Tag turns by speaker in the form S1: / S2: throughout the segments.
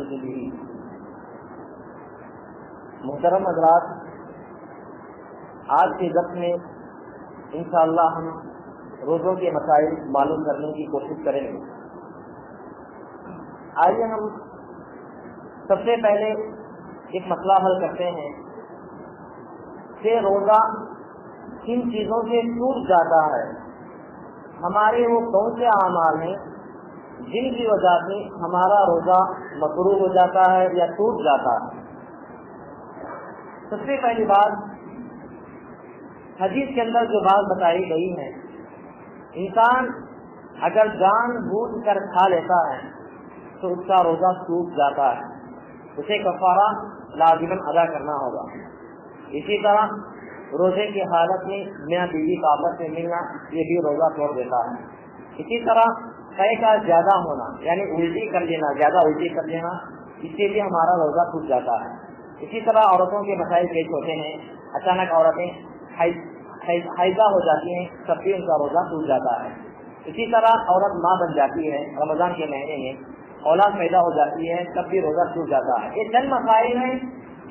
S1: بِذِلِّهِ۔ محترم حضرات، آج کے درس میں انشاءاللہ ہم روزوں کے مسائل معلوم کرنے کی کوشش کریں گے۔ آئیے ہم سب سے پہلے ایک مسئلہ حل کرتے ہیں کہ روزہ کن چیزوں سے ٹوٹ جاتا ہے، ہمارے وہ کون سے اعمال ہیں جن کی وجہ سے ہمارا روزہ مکروہ ہو جاتا ہے یا ٹوٹ جاتا ہے۔ سب سے پہلی بات، حدیث کے اندر جو بات بتائی گئی ہے، انسان اگر جان بوجھ کر کھا لیتا ہے تو اس کا روزہ ٹوٹ جاتا ہے، اسے کفارہ لازماً ادا کرنا ہوگا۔ اسی طرح روزے کی حالت میں میاں بیوی کا آپس میں ملنا یہ بھی روزہ توڑ دیتا ہے۔ اسی طرح قے کا زیادہ ہونا یعنی الٹی کر لینا، زیادہ الٹی کر لینا، اس سے بھی ہمارا روزہ ٹوٹ جاتا ہے۔ اسی طرح عورتوں کے مسائل پیش ہوتے ہیں، اچانک عورتیں حیضہ ہو جاتی ہیں تب بھی ان کا روزہ ٹوٹ جاتا ہے۔ اسی طرح عورت ماں بن جاتی ہے، رمضان کے مہینے میں اولاد پیدا ہو جاتی ہے تب بھی روزہ ٹوٹ جاتا ہے۔ یہ چند مسائل ہیں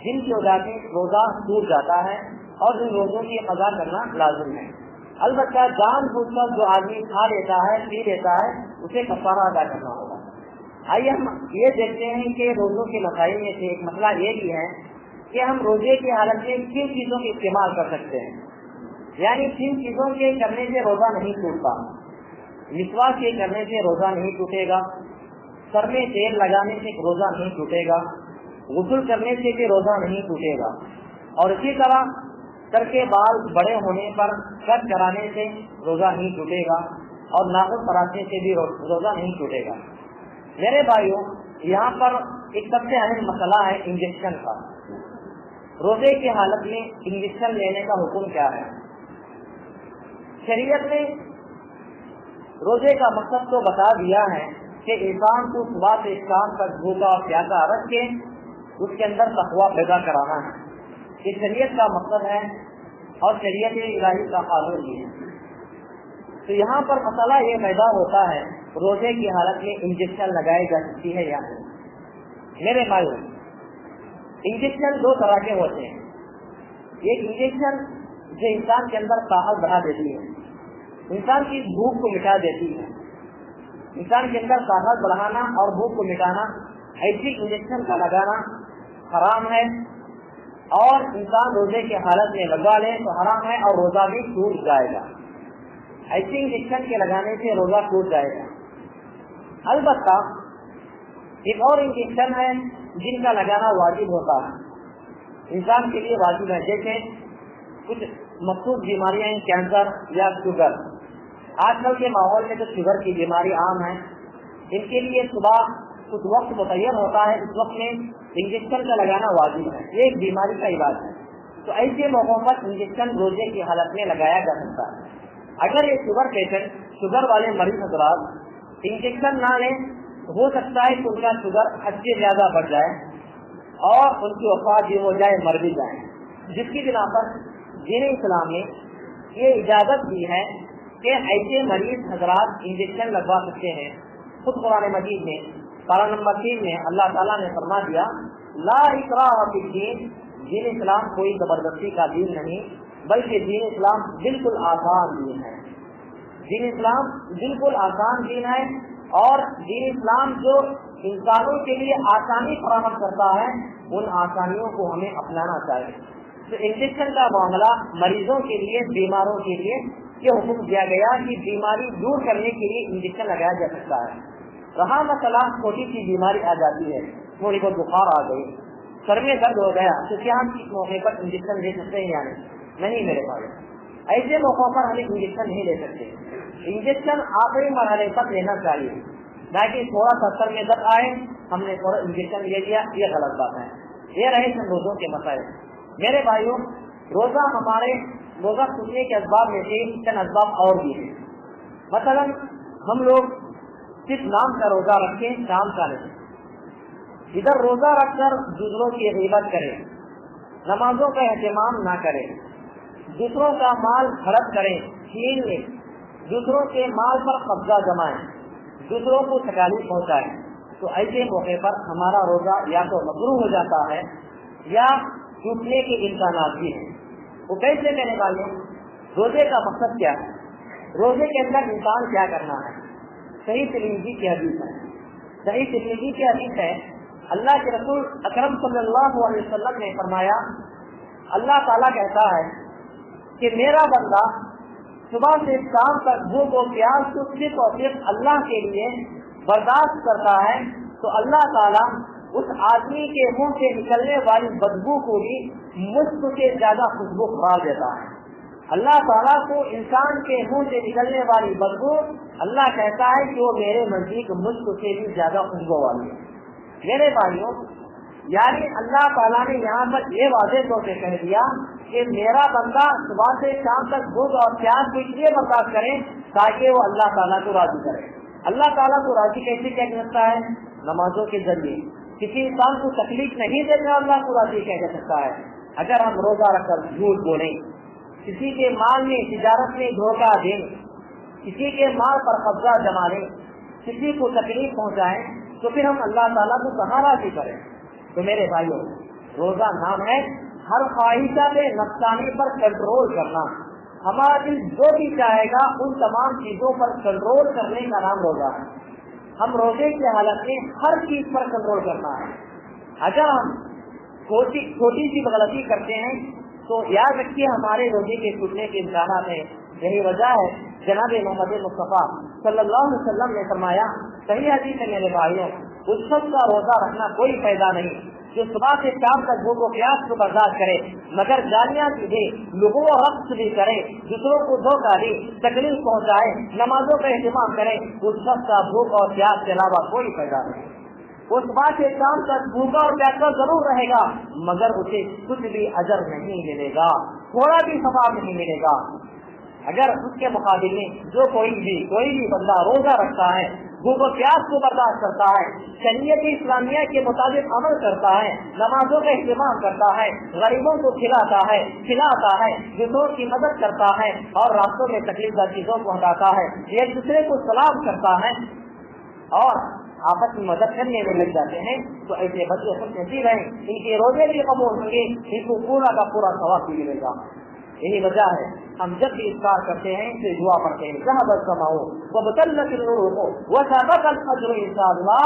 S1: جن کی وجہ سے روزہ ٹوٹ جاتا ہے اور ان روزوں کی قضا کرنا لازم ہے۔ البتہ جان بوجھ کر جو آدمی کھا لیتا ہے پی لیتا ہے اسے کفارہ ادا کرنا ہوگا۔ آئیے ہم یہ دیکھتے ہیں کہ روزوں کے مسائل میں سے ایک مسئلہ یہ بھی ہے کہ ہم روزے کی حالت میں کن چیزوں کا استعمال کر سکتے ہیں، یعنی کن چیزوں کے کرنے سے روزہ نہیں ٹوٹتا۔ مسواک کے کرنے سے روزہ نہیں ٹوٹے گا، سر میں تیل لگانے سے روزہ نہیں ٹوٹے گا، غسل کرنے سے بھی روزہ نہیں ٹوٹے گا، اور اسی طرح سر کے بال بڑے ہونے پر کٹ کرانے سے روزہ نہیں ٹوٹے گا، اور ناخن تراشنے سے بھی روزہ نہیں ٹوٹے گا۔ میرے بھائیوں، یہاں پر ایک سب سے اہم مسئلہ ہے انجیکشن کا۔ روزے کی حالت میں انجیکشن لینے کا حکم کیا ہے؟ شریعت نے روزے کا مقصد تو بتا دیا ہے کہ انسان کو صبح سے شام تک بھوکا اور پیاسا رکھ کے اس کے اندر تقویٰ پیدا کرانا ہے، یہ شریعت کا مقصد ہے اور شریعت الہی کا قانون بھی ہے۔ تو یہاں پر مسئلہ یہ پیدا ہوتا ہے روزے کی حالت میں انجیکشن لگائی جا سکتی ہے یا نہیں؟ میرے بھائیو، انجیکشن دو طرح کے ہوتے ہیں۔ ایک انجیکشن جو انسان کے اندر طاقت بڑھا دیتی ہے، انسان کی بھوک کو مٹا دیتی ہے۔ انسان کے اندر طاقت بڑھانا اور بھوک کو مٹانا، ایسی انجیکشن کا لگانا حرام ہے، اور انسان روزے کی حالت میں لگا لے تو حرام ہے اور روزہ بھی ٹوٹ جائے گا۔ ایسی انجیکشن کے لگانے سے روزہ ٹوٹ جائے گا۔ البتہ ایک اور انجیکشن ہے جن کا لگانا واجب ہوتا ہے، انسان کے لیے واجب ہے، جیسے کچھ مخصوص بیماریاں ہیں، کینسر یا شوگر۔ آج کل کے ماحول میں تو شوگر کی بیماری عام ہے، ان کے لیے صبح کچھ وقت متعین ہوتا ہے، اس وقت میں انجیکشن کا لگانا واجب ہے، یہ ایک بیماری کا علاج ہے۔ تو ایسے موقعوں پر انجیکشن روزے کی حالت میں لگایا جا سکتا ہے۔ اگر یہ شوگر پیشنٹ، شوگر والے مریض حضرات انجیکشن نہ لیں، ہو سکتا ہے کہ ان کا شوگر حد سے زیادہ بڑھ جائے اور ان کی وفات بھی ہو جائے، مر بھی جائیں، جس کی بنا پر دین اسلام نے یہ اجازت دی ہے کہ ایسے مریض حضرات انجیکشن لگوا سکتے ہیں۔ خود قرآن مجید میں پارہ نمبر 3 میں اللہ تعالیٰ نے فرما دیا، لا اکراہ فی الدین، دین اسلام کوئی زبردستی کا دین نہیں، بلکہ دین اسلام بالکل آسان دین ہے۔ دین اسلام بالکل آسان دین ہے، اور دین اسلام جو انسانوں کے لیے آسانی فراہم کرتا ہے ان آسانیوں کو ہمیں اپنانا چاہیے۔ تو انجیکشن کا معاملہ مریضوں کے لیے، بیماروں کے لیے یہ حکم دیا گیا کہ بیماری دور کرنے کے لیے انجیکشن لگایا جا سکتا ہے۔ رہا مسئلہ چھوٹی سی بیماری آ جاتی ہے، تھوڑی بہت بخار آ گئی، سر میں درد ہو گیا، تو کیا ہم اس موقع پر انجیکشن لے سکتے ہیں یا نہیں؟ میرے بھائی، ایسے موقعوں پر ہمیں انجیکشن نہیں لے سکتے۔ انجیکشن آخری مرحلے تک لینا چاہیے، نہ کہ تھوڑا سا سر میں درد آئے ہم نے تھوڑا انجیکشن لے لیا، یہ غلط بات ہے۔ یہ رہے چند روزوں کے مسائل۔ میرے بھائیوں، روزہ ٹوٹنے کے اسباب میں سے چند اسباب اور بھی ہیں۔ مثلا ہم لوگ صرف نام کا روزہ رکھیں، شام کا نہیں، ادھر روزہ رکھ کر دوسروں کی غیبت کریں، نمازوں کا اہتمام نہ کریں، دوسروں کا مال ہڑپ کریں، چھین لیں، دوسروں کے مال پر قبضہ جمائیں، دوسروں کو تکالیف پہنچائیں، تو ऐसे मौके पर हमारा रोजा या तो मकरूह हो जाता है या टूटने के इम्कानात भी हैं। वो कैसे कहने वाले, रोजे का मकसद क्या है, रोजे के अंदर इंसान क्या करना है। सही तिरमिज़ी की हदीस है, सही तिरमिज़ी की हदीस है, अल्लाह के रसूल अकरम सल्लल्लाहु अलैहि वसल्लम ने फरमाया, अल्लाह ताला कहता है कि मेरा बंदा सुबह से शाम तक भूख और प्यास को सिर्फ और सिर्फ अल्लाह के लिए बर्दाश्त करता है, तो अल्लाह ताला उस आदमी के मुंह से निकलने वाली बदबू को भी मुश्क से ज्यादा खुशबू करार देता है। अल्लाह ताला को इंसान के मुंह से निकलने वाली बदबू अल्लाह कहता है कि वो मेरे नजदीक मुश्क से भी ज्यादा खुशबू वाली है। मेरे भाइयों, यानी अल्लाह ताला ने यहाँ पर ये वाज़ेह तौर से कह दिया कि मेरा बंदा सुबह से शाम तक भूख और प्यास को इसलिए बर्दाश्त करे ताकि वो अल्लाह ताला को राजी करे। अल्लाह ताला को राजी कैसे किया जा सकता है? नमाजों के जरिए। किसी इंसान को तकलीफ नहीं देकर अल्लाह को राजी किया जा सकता है। अगर हम रोजा रखकर झूठ बोलें, किसी के माल में तिजारत में धोखा दें, किसी के माल पर कब्जा जमा लें, किसी को तकलीफ पहुँचाएं, तो फिर हम अल्लाह ताला को कहाँ राजी करें। तो मेरे भाइयों, रोजा नाम है हर ख्वाहिशा में नफसानी पर कंट्रोल करना। हमारा दिल जो भी चाहेगा उन तमाम चीजों पर कंट्रोल करने का नाम रोजा है। हम रोजे की हालत में हर चीज पर कंट्रोल करना है। अगर हम छोटी सी गलती करते हैं तो याद रखिए हमारे रोजे के टूटने के इम्कानात हैं। यही वजह है जनाब मोहम्मद मुस्तफा सल्लल्लाहु अलैहि वसल्लम ने फरमाया, सही हदीस है मेरे भाइयों, उस शख्स का रोजा रखना कोई फायदा नहीं जो सुबह से शाम तक भूख और प्यास को बर्दाश्त करे, मगर गालियाँ भी दे, लोगों को रक्स भी करे, दूसरों को धोखा दे, तकलीफ पहुँचाए, नमाजों का एहतमाम करे, उस शख्स का भूख और प्यास के अलावा कोई फायदा नहीं। वो सुबह से शाम तक भूखा और प्यासा जरूर रहेगा, मगर उसे कुछ भी अजर नहीं मिलेगा, थोड़ा भी सवाब नहीं मिलेगा। अगर उसके मुकाबले में जो कोई भी बंदा रोजा रखता है, भूख और प्यास को बर्दाश्त करता है, शरीयत इस्लामिया के मुताबिक अमल करता है, नमाजों का इस्तेमाल करता है, गरीबों को खिलाता है, दूसरों की मदद करता है और रास्तों में तकलीफदार चीजों को हटाता है, एक दूसरे को सलाम करता है और आपस में मदद करने में लग जाते हैं, तो ऐसे बच्चे खुश नसीब हैं, इनके रोजे भी कबूल होंगे, इनको पूरा का पूरा सवाब भी मिलेगा। यही वजह है हम जब भी इफ्तार करते हैं तो दुआ पढ़ते हैं, ज़हबत समाओ व बतल्लत रूह व सबक़ल अज्र इंशाअल्लाह।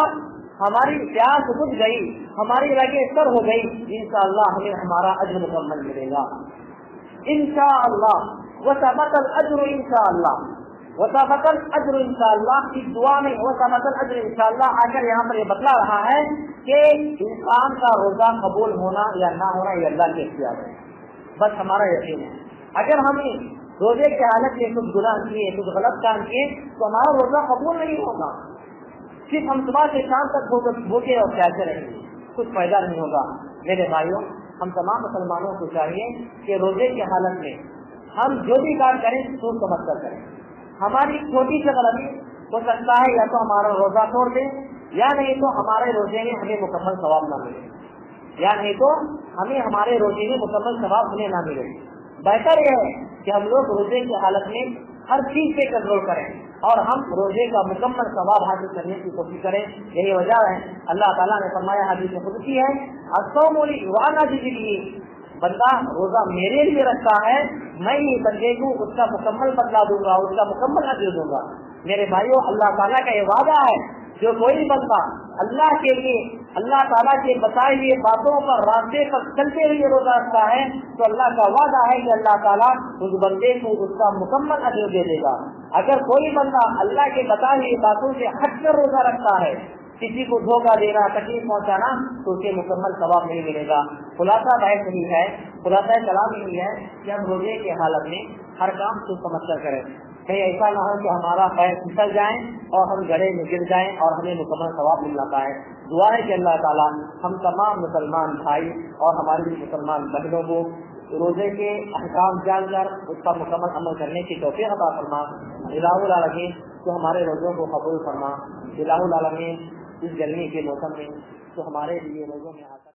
S1: हमारी प्यास बुझ गई, हमारी रगे तर हो गई, इंशाअल्लाह हमें हमारा अज्र मुकम्मल मिलेगा इंशाअल्लाह। व सबक़ल अज्र इंशाअल्लाह, व सबक़ल अज्र इंशाअल्लाह। इस दुआ में व सबक़ल अज्र इंशाअल्लाह आकर यहाँ पर ये बतला रहा है कि इंसान का रोजा कबूल होना या ना होना ये अल्लाह के इख्तियार है, बस हमारा यकीन है। अगर हमने रोजे की हालत में कुछ गुनाह किए, कुछ गलत काम किए, तो हमारा रोजा कबूल नहीं होगा। सिर्फ हम सुबह से शाम तक भूखे और प्यासे रहेंगे, कुछ फायदा नहीं होगा। मेरे भाइयों, हम तमाम मुसलमानों को चाहिए कि रोजे की हालत में हम जो भी काम करें सोच समझ कर करें। हमारी छोटी सी गलती हो सकता है या तो हमारा रोजा तोड़ दे, या नहीं तो हमारे रोजे में हमें मुकम्मल सवाब न मिले, या नहीं तो हमें हमारे रोजे में मुकम्मल सवाब हमें न मिले। बेहतर यह है कि हम लोग रोजे की हालत में हर चीज पे कंट्रोल करें और हम रोजे का मुकम्मल सवाब हासिल करने की कोशिश करें। यही वजह है अल्लाह ताला ने फरमाया, हदीस कुदसी है, अस्सौमुली वाना जिली, बंदा रोजा मेरे लिए रखता है, मैं ही बंदे को उसका मुकम्मल बदला दूंगा, उसका मुकम्मल अजर दूंगा। मेरे भाइयों, अल्लाह ताला का ये वादा है, जो कोई बंदा अल्लाह के लिए, अल्लाह ताला के बताए हुए बातों पर रास्ते पर चलते हुए रोजा रखता है, तो अल्लाह का वादा है कि अल्लाह ताला उस बंदे को उसका मुकम्मल अजर दे देगा। अगर कोई बंदा अल्लाह के बताए हुए बातों से हटकर रोजा रखता है, किसी को धोखा देना, तकलीफ पहुंचाना, तो उसे मुकम्मल सवाब नहीं मिलेगा। खुलासा बात नहीं है, खुलासा कलाम नहीं है कि हम रोजे की हालत में हर काम सोच समझ कर करें। कहीं ऐसा ना हो कि हमारा पैर फिसल जाए और हम गड्ढे में गिर जाएं और हमें मुकम्मल सवाब मिल ना पाए। दुआ है कि अल्लाह ताला हम तमाम मुसलमान भाई और हमारी मुसलमान बहनों को रोजे के अहकाम जानकर उसका मुकम्मल अमल करने की तौफीक अता फरमा। इलाहुल आलमीन तो हमारे रोजों को कबूल फरमा। इलाहुल आलमीन इस गर्मी के मौसम में तो हमारे लिए रोजों में